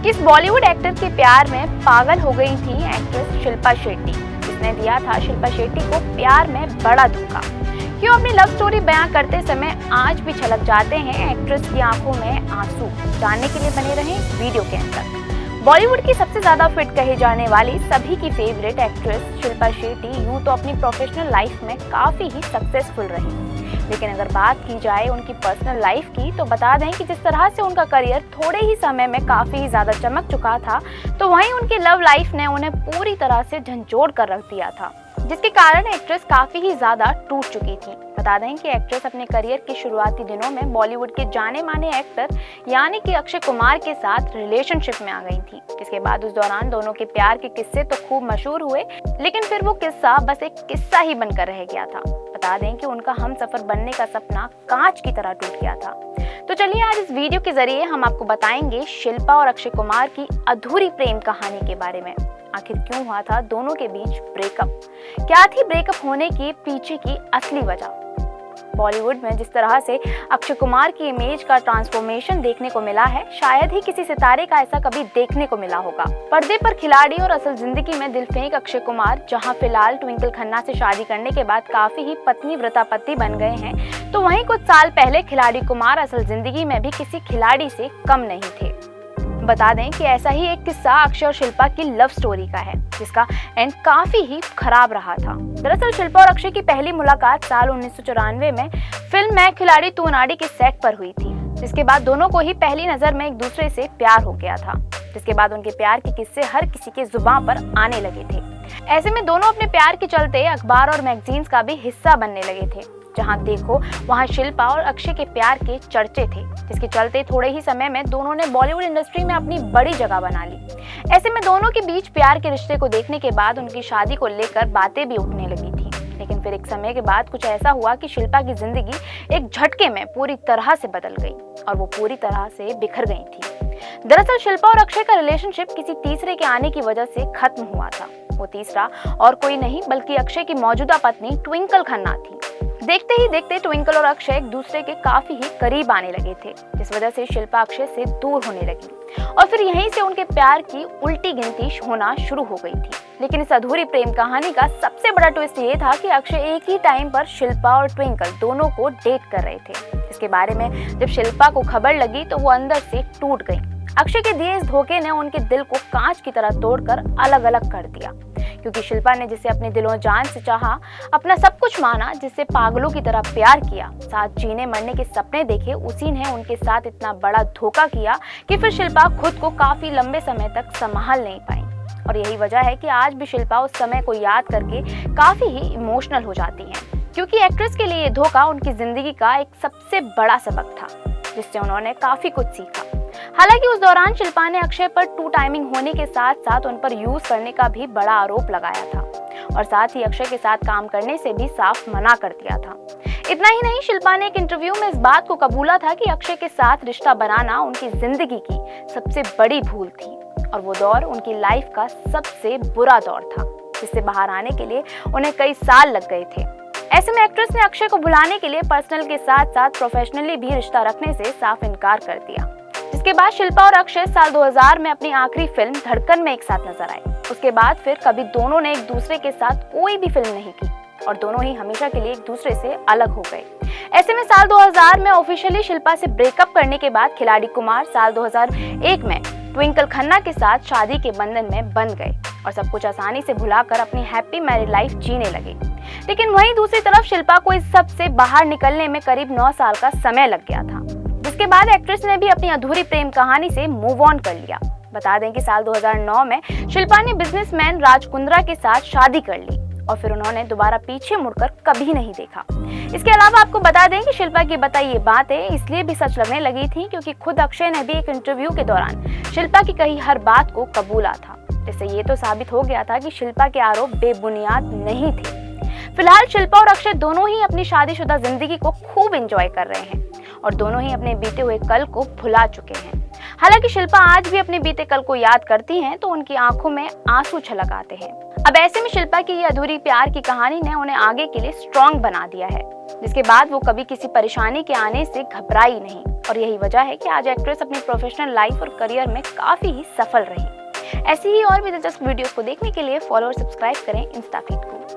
किस बॉलीवुड एक्टर के प्यार में पागल हो गई थी एक्ट्रेस शिल्पा शेट्टी, जिसने दिया था शिल्पा शेट्टी को प्यार में बड़ा धोखा। क्यों अपनी लव स्टोरी बयां करते समय आज भी छलक जाते हैं एक्ट्रेस की आंखों में आंसू, जानने के लिए बने रहें इस वीडियो के अंदर। बॉलीवुड की सबसे ज्यादा फिट कही जाने वाली सभी की फेवरेट एक्ट्रेस शिल्पा शेट्टी यूं तो अपनी प्रोफेशनल लाइफ में काफी ही सक्सेसफुल रही, लेकिन अगर बात की जाए उनकी पर्सनल लाइफ की तो बता दें कि जिस तरह से उनका करियर थोड़े ही समय में काफी ही ज्यादा चमक चुका था, तो वहीं उनकी लव लाइफ ने उन्हें पूरी तरह से झंझोड़ कर रख दिया था, जिसके कारण एक्ट्रेस काफी ही ज्यादा टूट चुकी थी। बता दें कि एक्ट्रेस अपने करियर के शुरुआती दिनों में बॉलीवुड के जाने माने एक्टर यानी कि अक्षय कुमार के साथ रिलेशनशिप में आ गई थी। इसके बाद उस दौरान दोनों के प्यार के किस्से तो खूब मशहूर हुए, लेकिन फिर वो किस्सा बस एक किस्सा ही बनकर रह गया था। बता दें कि उनका हमसफर बनने का सपना कांच की तरह टूट गया था। तो चलिए आज इस वीडियो के जरिए हम आपको बताएंगे शिल्पा और अक्षय कुमार की अधूरी प्रेम कहानी के बारे में। आखिर क्यों हुआ था दोनों के बीच ब्रेकअप, क्या थी ब्रेकअप होने के पीछे की असली वजह। बॉलीवुड में जिस तरह से अक्षय कुमार की इमेज का ट्रांसफॉर्मेशन देखने को मिला है, शायद ही किसी सितारे का ऐसा कभी देखने को मिला होगा। पर्दे पर खिलाड़ी और असल जिंदगी में दिलफेंक अक्षय कुमार जहां फिलहाल ट्विंकल खन्ना से शादी करने के बाद काफी ही पत्नी व्रतापति बन गए हैं, तो वहीं कुछ साल पहले खिलाड़ी कुमार असल जिंदगी में भी किसी खिलाड़ी से कम नहीं थे। बता दें कि ऐसा ही एक किस्सा अक्षय और शिल्पा की लव स्टोरी का है, जिसका एंड काफी ही खराब रहा था। दरअसल शिल्पा और अक्षय की पहली मुलाकात साल 1994 में फिल्म मैं खिलाड़ी तू अनाड़ी के सेट पर हुई थी, जिसके बाद दोनों को ही पहली नजर में एक दूसरे से प्यार हो गया था। जिसके बाद उनके प्यार के किस्से हर किसी के जुबान पर आने लगे थे। ऐसे में दोनों अपने प्यार के चलते अखबार और मैगजीन्स का भी हिस्सा बनने लगे थे। जहां देखो वहां शिल्पा और अक्षय के प्यार के चर्चे थे, जिसके चलते थोड़े ही समय में दोनों ने बॉलीवुड इंडस्ट्री में अपनी बड़ी जगह बना ली। ऐसे में दोनों के बीच प्यार के रिश्ते को देखने के बाद उनकी शादी को लेकर बातें भी उठने लगी थी। लेकिन फिर एक समय के बाद कुछ ऐसा हुआ कि शिल्पा की जिंदगी एक झटके में पूरी तरह से बदल गई और वो पूरी तरह से बिखर गई थी। दरअसल शिल्पा और अक्षय का रिलेशनशिप किसी तीसरे के आने की वजह से खत्म हुआ था। वो तीसरा और कोई नहीं बल्कि अक्षय की मौजूदा पत्नी ट्विंकल खन्ना थी। देखते ही देखते ट्विंकल और अक्षय एक दूसरे के काफी ही करीब आने लगे थे, जिस वजह से शिल्पा अक्षय से दूर होने लगी और फिर यहीं से उनके प्यार की उल्टी गिनती होना शुरू हो गई थी। लेकिन इस अधूरी प्रेम कहानी का सबसे बड़ा ट्विस्ट ये था कि अक्षय एक ही टाइम पर शिल्पा और ट्विंकल दोनों को डेट कर रहे थे। इसके बारे में जब शिल्पा को खबर लगी तो वो अंदर से टूट गई। अक्षय के दिए इस धोखे ने उनके दिल को कांच की तरह तोड़कर अलग अलग कर दिया, क्योंकि शिल्पा ने जिसे अपने दिलों जान से चाहा, अपना सब कुछ माना, जिससे पागलों की तरह प्यार किया, साथ जीने मरने के सपने देखे, उसी ने उनके साथ इतना बड़ा धोखा किया कि फिर शिल्पा खुद को काफी लंबे समय तक संभाल नहीं पाई। और यही वजह है कि आज भी शिल्पा उस समय को याद करके काफी ही इमोशनल हो जाती है, क्योंकि एक्ट्रेस के लिए ये धोखा उनकी जिंदगी का एक सबसे बड़ा सबक था, जिससे उन्होंने काफी कुछ सीखा। हालांकि उस दौरान शिल्पा ने अक्षय पर टू टाइमिंग होने के साथ साथ उन पर यूज करने का भी बड़ा आरोप लगाया था और साथ ही अक्षय के साथ काम करने से भी साफ मना कर दिया था। इतना ही नहीं, शिल्पा ने एक इंटरव्यू में इस बात को कबूला था कि अक्षय के साथ रिश्ता बनाना उनकी जिंदगी की सबसे बड़ी भूल थी और वो दौर उनकी लाइफ का सबसे बुरा दौर था, जिससे बाहर आने के लिए उन्हें कई साल लग गए थे। ऐसे में एक्ट्रेस ने अक्षय को भुलाने के लिए पर्सनल के साथ साथ प्रोफेशनली भी रिश्ता रखने से साफ इनकार कर दिया। जिसके बाद शिल्पा और अक्षय साल 2000 में अपनी आखिरी फिल्म धड़कन में एक साथ नजर आए। उसके बाद फिर कभी दोनों ने एक दूसरे के साथ कोई भी फिल्म नहीं की और दोनों ही हमेशा के लिए एक दूसरे से अलग हो गए। ऐसे में साल 2000 में ऑफिशियली शिल्पा से ब्रेकअप करने के बाद खिलाड़ी कुमार साल 2001 में ट्विंकल खन्ना के साथ शादी के बंधन में बंध गए और सब कुछ आसानी से भुलाकर अपनी हैप्पी मैरिड लाइफ जीने लगे। लेकिन वहीं दूसरी तरफ शिल्पा को इस सब से बाहर निकलने में करीब 9 साल का समय लग गया था, जिसके बाद एक्ट्रेस ने भी अपनी अधूरी प्रेम कहानी से मूव ऑन कर लिया। बता दें कि साल 2009 में शिल्पा ने बिजनेसमैन राज कुंद्रा के साथ शादी कर ली और फिर उन्होंने दोबारा पीछे मुड़कर कभी नहीं देखा। इसके अलावा आपको बता दें कि शिल्पा की बताई ये बातें इसलिए भी सच लगने लगी थी क्योंकि खुद अक्षय ने भी एक इंटरव्यू के दौरान शिल्पा की कही हर बात को कबूला था, जिससे ये तो साबित हो गया था कि शिल्पा के आरोप बेबुनियाद नहीं थे। फिलहाल शिल्पा और अक्षय दोनों ही अपनी शादीशुदा जिंदगी को खूब एंजॉय कर रहे हैं और दोनों ही अपने बीते हुए कल को भुला चुके हैं। हालांकि शिल्पा आज भी अपने बीते कल को याद करती हैं तो उनकी आंखों में आंसू छलक आते हैं। अब ऐसे में शिल्पा की ये अधूरी प्यार की कहानी ने उन्हें आगे के लिए स्ट्रॉन्ग बना दिया है, जिसके बाद वो कभी किसी परेशानी के आने से घबराई नहीं और यही वजह है कि आज एक्ट्रेस अपनी प्रोफेशनल लाइफ और करियर में काफी ही सफल रही। ऐसी ही और भी दिलचस्प वीडियोस को देखने के लिए फॉलो और सब्सक्राइब करें इंस्टाफीड को।